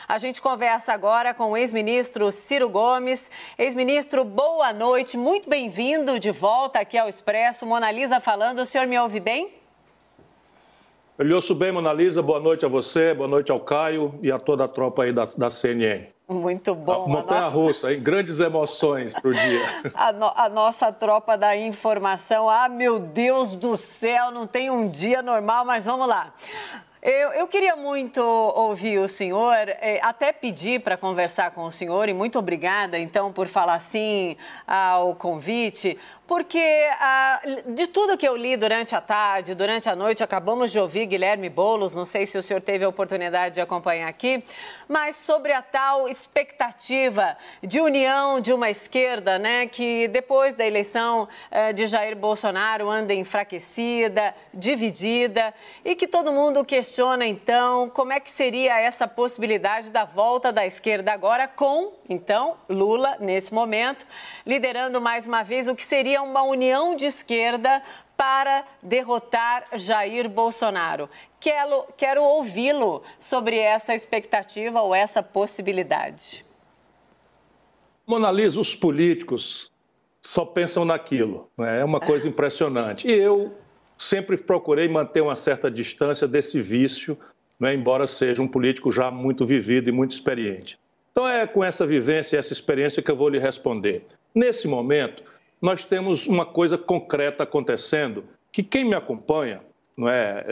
A gente conversa agora com o ex-ministro Ciro Gomes. Ex-ministro, boa noite, muito bem-vindo de volta aqui ao Expresso. Mona Lisa falando, o senhor me ouve bem? Eu lhe ouço bem, Mona Lisa. Boa noite a você, boa noite ao Caio e a toda a tropa aí da CNN. Muito bom. Montanha-russa, hein? Grandes emoções para o dia. A nossa tropa da informação. Ah, meu Deus do céu, não tem um dia normal, mas vamos lá. Eu queria muito ouvir o senhor, até pedir para conversar com o senhor, e muito obrigada, então, por falar sim ao convite, porque de tudo que eu li durante a tarde, durante a noite, acabamos de ouvir Guilherme Boulos, não sei se o senhor teve a oportunidade de acompanhar aqui, mas sobre a tal expectativa de união de uma esquerda, né, que depois da eleição de Jair Bolsonaro anda enfraquecida, dividida, e que todo mundo questiona, então, como é que seria essa possibilidade da volta da esquerda agora com, então, Lula, nesse momento, liderando mais uma vez o que seria uma união de esquerda para derrotar Jair Bolsonaro. Quero ouvi-lo sobre essa expectativa ou essa possibilidade. Mona Lisa, os políticos só pensam naquilo, né? É uma coisa impressionante. E eu sempre procurei manter uma certa distância desse vício, né? Embora seja um político já muito vivido e muito experiente. Então é com essa vivência e essa experiência que eu vou lhe responder. Nesse momento, nós temos uma coisa concreta acontecendo, que quem me acompanha, não é,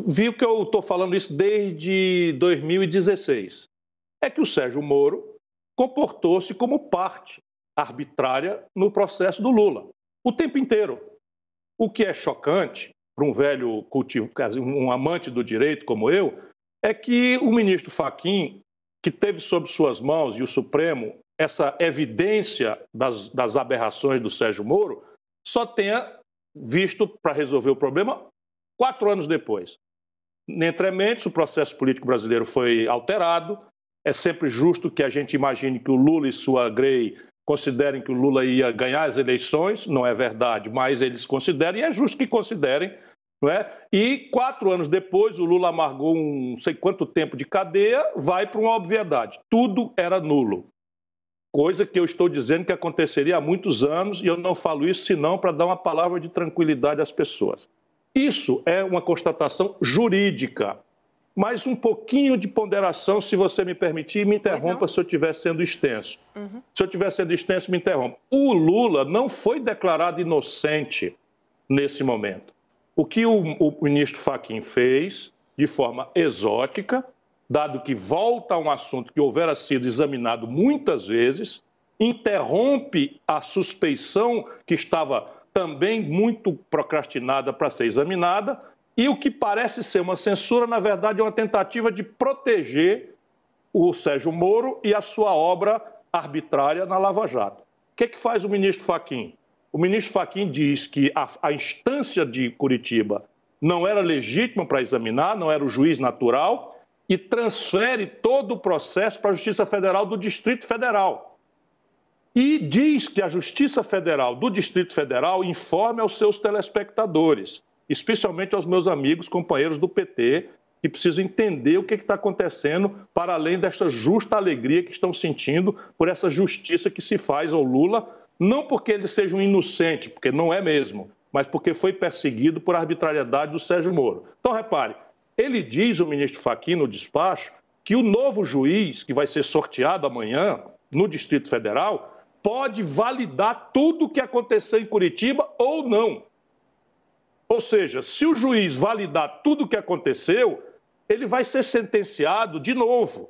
viu que eu estou falando isso desde 2016. É que o Sérgio Moro comportou-se como parte arbitrária no processo do Lula, o tempo inteiro. O que é chocante para um velho cultivo, um amante do direito como eu, é que o ministro Fachin, que teve sob suas mãos, e o Supremo, essa evidência das aberrações do Sérgio Moro, só tenha visto para resolver o problema 4 anos depois. Entrementes, o processo político brasileiro foi alterado. É sempre justo que a gente imagine que o Lula e sua Grey considerem que o Lula ia ganhar as eleições. Não é verdade, mas eles consideram, e é justo que considerem. Não é? E 4 anos depois, o Lula amargou um não sei quanto tempo de cadeia, vai para uma obviedade. Tudo era nulo. Coisa que eu estou dizendo que aconteceria há muitos anos, e eu não falo isso senão para dar uma palavra de tranquilidade às pessoas. Isso é uma constatação jurídica, mas um pouquinho de ponderação, se você me permitir, me interrompa se eu estiver sendo extenso. Se eu estiver sendo extenso, me interrompa. O Lula não foi declarado inocente nesse momento. O que o ministro Fachin fez, de forma exótica, dado que volta a um assunto que houvera sido examinado muitas vezes, interrompe a suspeição que estava também muito procrastinada para ser examinada, e o que parece ser uma censura, na verdade, é uma tentativa de proteger o Sérgio Moro e a sua obra arbitrária na Lava Jato. O que é que faz o ministro Fachin? O ministro Fachin diz que a instância de Curitiba não era legítima para examinar, não era o juiz natural, e transfere todo o processo para a Justiça Federal do Distrito Federal. E diz que a Justiça Federal do Distrito Federal informe aos seus telespectadores, especialmente aos meus amigos, companheiros do PT, que precisam entender o que está acontecendo, para além desta justa alegria que estão sentindo por essa justiça que se faz ao Lula, não porque ele seja um inocente, porque não é mesmo, mas porque foi perseguido por arbitrariedade do Sérgio Moro. Então, repare, ele diz, o ministro Fachin, no despacho, que o novo juiz, que vai ser sorteado amanhã no Distrito Federal, pode validar tudo o que aconteceu em Curitiba ou não. Ou seja, se o juiz validar tudo o que aconteceu, ele vai ser sentenciado de novo.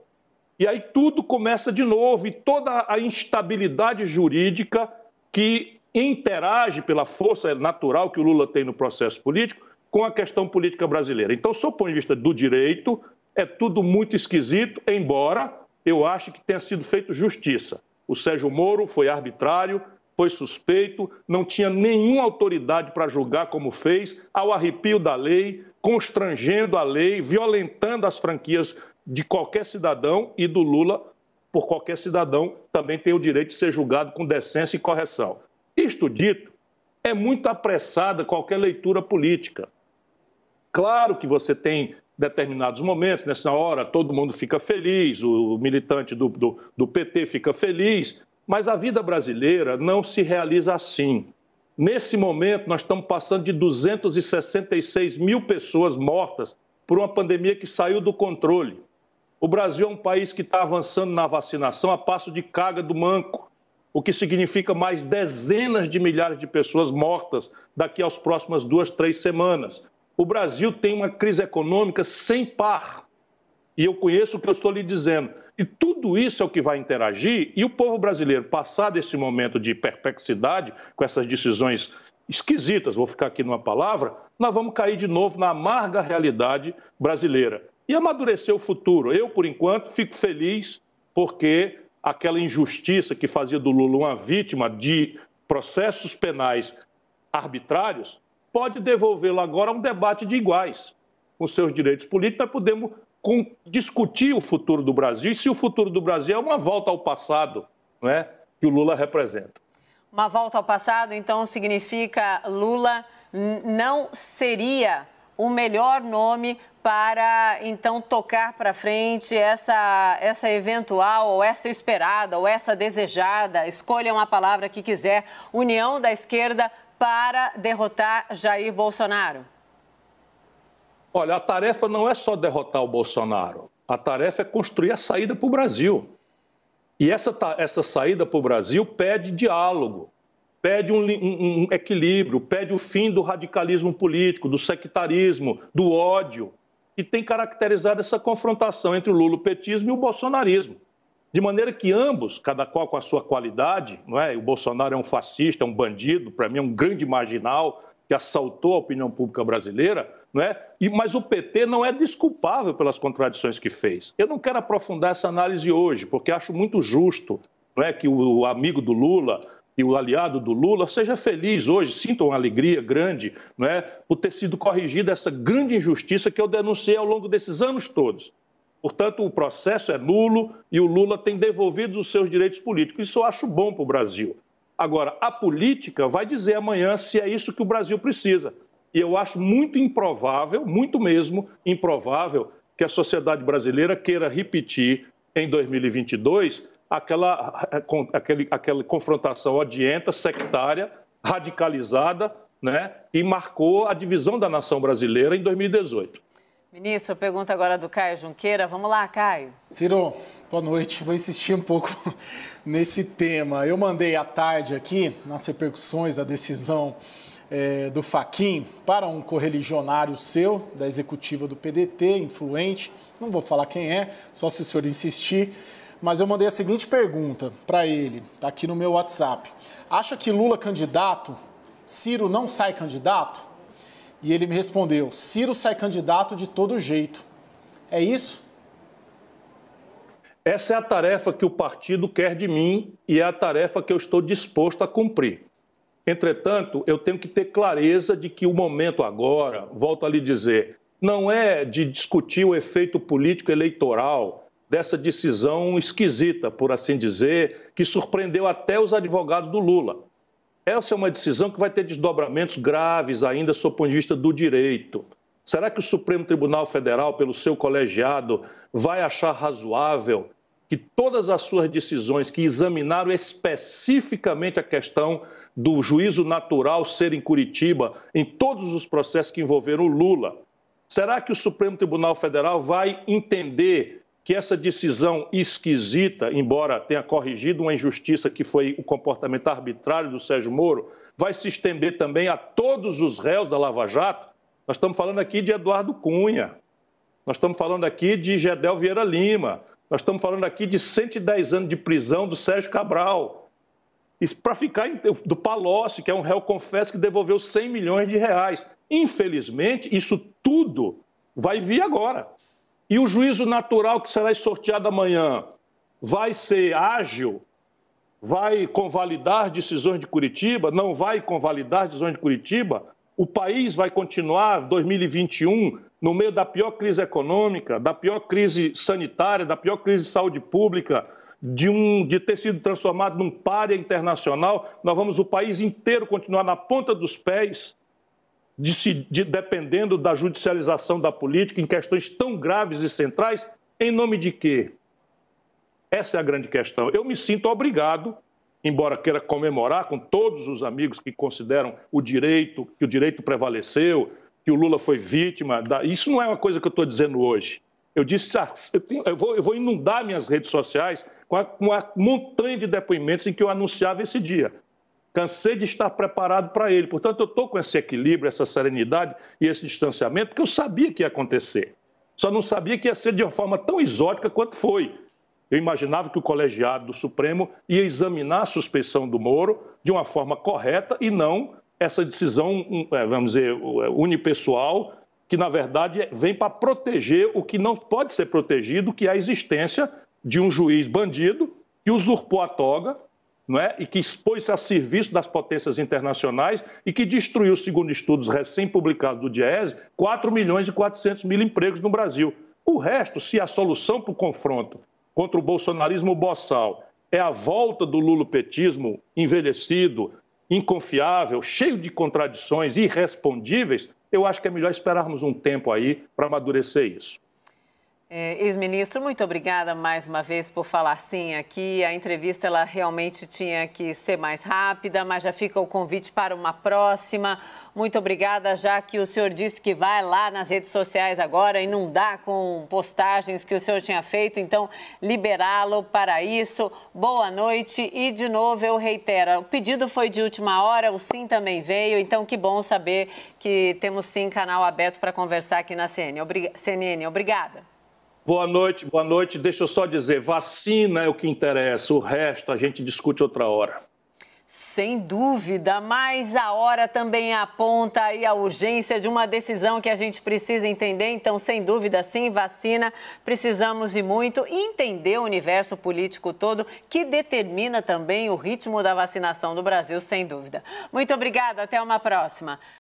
E aí tudo começa de novo, e toda a instabilidade jurídica que interage pela força natural que o Lula tem no processo político com a questão política brasileira. Então, sob o ponto de vista do direito, é tudo muito esquisito, embora eu ache que tenha sido feito justiça. O Sérgio Moro foi arbitrário, foi suspeito, não tinha nenhuma autoridade para julgar como fez, ao arrepio da lei, constrangendo a lei, violentando as franquias de qualquer cidadão, e do Lula, por qualquer cidadão, também tem o direito de ser julgado com decência e correção. Isto dito, é muito apressada qualquer leitura política. Claro que você tem determinados momentos, nessa hora todo mundo fica feliz, o militante do PT fica feliz, mas a vida brasileira não se realiza assim. Nesse momento, nós estamos passando de 266 mil pessoas mortas por uma pandemia que saiu do controle. O Brasil é um país que está avançando na vacinação a passo de caga do manco, o que significa mais dezenas de milhares de pessoas mortas daqui às próximas 2, 3 semanas. O Brasil tem uma crise econômica sem par. E eu conheço o que eu estou lhe dizendo. E tudo isso é o que vai interagir. E o povo brasileiro, passado esse momento de perplexidade, com essas decisões esquisitas, vou ficar aqui numa palavra, nós vamos cair de novo na amarga realidade brasileira. E amadurecer o futuro. Eu, por enquanto, fico feliz porque aquela injustiça que fazia do Lula uma vítima de processos penais arbitrários pode devolvê-lo agora a um debate de iguais. Com seus direitos políticos, nós podemos discutir o futuro do Brasil, e se o futuro do Brasil é uma volta ao passado, não é, que o Lula representa. Uma volta ao passado, então, significa Lula não seria o melhor nome para, então, tocar para frente essa eventual, ou essa esperada, ou essa desejada, escolha uma palavra que quiser, união da esquerda para derrotar Jair Bolsonaro? Olha, a tarefa não é só derrotar o Bolsonaro. A tarefa é construir a saída para o Brasil. E essa saída para o Brasil pede diálogo, pede um equilíbrio, pede o fim do radicalismo político, do sectarismo, do ódio, que tem caracterizado essa confrontação entre o lulopetismo e o bolsonarismo. De maneira que ambos, cada qual com a sua qualidade, não é? O Bolsonaro é um fascista, é um bandido, para mim é um grande marginal que assaltou a opinião pública brasileira, não é? Mas o PT não é desculpável pelas contradições que fez. Eu não quero aprofundar essa análise hoje, porque acho muito justo, não é, que o amigo do Lula e o aliado do Lula seja feliz hoje, sinta uma alegria grande, não é, por ter sido corrigida essa grande injustiça que eu denunciei ao longo desses anos todos. Portanto, o processo é nulo e o Lula tem devolvido os seus direitos políticos. Isso eu acho bom para o Brasil. Agora, a política vai dizer amanhã se é isso que o Brasil precisa. E eu acho muito improvável, muito mesmo improvável, que a sociedade brasileira queira repetir em 2022 aquela confrontação odienta, sectária, radicalizada, né, que marcou a divisão da nação brasileira em 2018. Ministro, pergunta agora do Caio Junqueira. Vamos lá, Caio. Ciro, boa noite. Vou insistir um pouco nesse tema. Eu mandei à tarde aqui, nas repercussões da decisão do Fachin, para um correligionário seu, da executiva do PDT, influente. Não vou falar quem é, só se o senhor insistir. Mas eu mandei a seguinte pergunta para ele, está aqui no meu WhatsApp. Acha que Lula candidato, Ciro não sai candidato? E ele me respondeu, Ciro sai candidato de todo jeito. É isso? Essa é a tarefa que o partido quer de mim e é a tarefa que eu estou disposto a cumprir. Entretanto, eu tenho que ter clareza de que o momento agora, volto a lhe dizer, não é de discutir o efeito político eleitoral dessa decisão esquisita, por assim dizer, que surpreendeu até os advogados do Lula. Essa é uma decisão que vai ter desdobramentos graves ainda sob o ponto de vista do direito. Será que o Supremo Tribunal Federal, pelo seu colegiado, vai achar razoável que todas as suas decisões que examinaram especificamente a questão do juízo natural ser em Curitiba, em todos os processos que envolveram o Lula, será que o Supremo Tribunal Federal vai entender que essa decisão esquisita, embora tenha corrigido uma injustiça que foi o comportamento arbitrário do Sérgio Moro, vai se estender também a todos os réus da Lava Jato? Nós estamos falando aqui de Eduardo Cunha, nós estamos falando aqui de Gedel Vieira Lima, nós estamos falando aqui de 110 anos de prisão do Sérgio Cabral. Isso para ficar do Palocci, que é um réu confesso que devolveu 100 milhões de reais. Infelizmente, isso tudo vai vir agora. E o juízo natural que será sorteado amanhã vai ser ágil? Vai convalidar decisões de Curitiba? Não vai convalidar decisões de Curitiba? O país vai continuar, 2021, no meio da pior crise econômica, da pior crise sanitária, da pior crise de saúde pública, de ter sido transformado num pária internacional? Nós vamos o país inteiro continuar na ponta dos pés, dependendo da judicialização da política em questões tão graves e centrais, em nome de quê? Essa é a grande questão. Eu me sinto obrigado, embora queira comemorar com todos os amigos que consideram que o direito prevaleceu, que o Lula foi vítima. Isso não é uma coisa que eu estou dizendo hoje. Eu disse, eu vou inundar minhas redes sociais com uma montanha de depoimentos em que eu anunciava esse dia. Cansei de estar preparado para ele. Portanto, eu estou com esse equilíbrio, essa serenidade e esse distanciamento, porque eu sabia que ia acontecer. Só não sabia que ia ser de uma forma tão exótica quanto foi. Eu imaginava que o colegiado do Supremo ia examinar a suspeição do Moro de uma forma correta e não essa decisão, vamos dizer, unipessoal, que, na verdade, vem para proteger o que não pode ser protegido, que é a existência de um juiz bandido que usurpou a toga, não é? E que expôs-se a serviço das potências internacionais e que destruiu, segundo estudos recém-publicados do Diese, 4.400.000 empregos no Brasil. O resto, se a solução para o confronto contra o bolsonarismo boçal é a volta do lulopetismo envelhecido, inconfiável, cheio de contradições, irrespondíveis, eu acho que é melhor esperarmos um tempo aí para amadurecer isso. Ex-ministro, muito obrigada mais uma vez por falar sim aqui. A entrevista ela realmente tinha que ser mais rápida, mas já fica o convite para uma próxima. Muito obrigada, já que o senhor disse que vai lá nas redes sociais agora inundar com postagens que o senhor tinha feito, então liberá-lo para isso. Boa noite e, de novo, eu reitero, o pedido foi de última hora, o sim também veio, então que bom saber que temos sim canal aberto para conversar aqui na CNN. Obrigada. Boa noite, boa noite. Deixa eu só dizer, vacina é o que interessa, o resto a gente discute outra hora. Sem dúvida, mas a hora também aponta aí a urgência de uma decisão que a gente precisa entender. Então, sem dúvida, sim, vacina, precisamos e muito entender o universo político todo, que determina também o ritmo da vacinação do Brasil, sem dúvida. Muito obrigada, até uma próxima.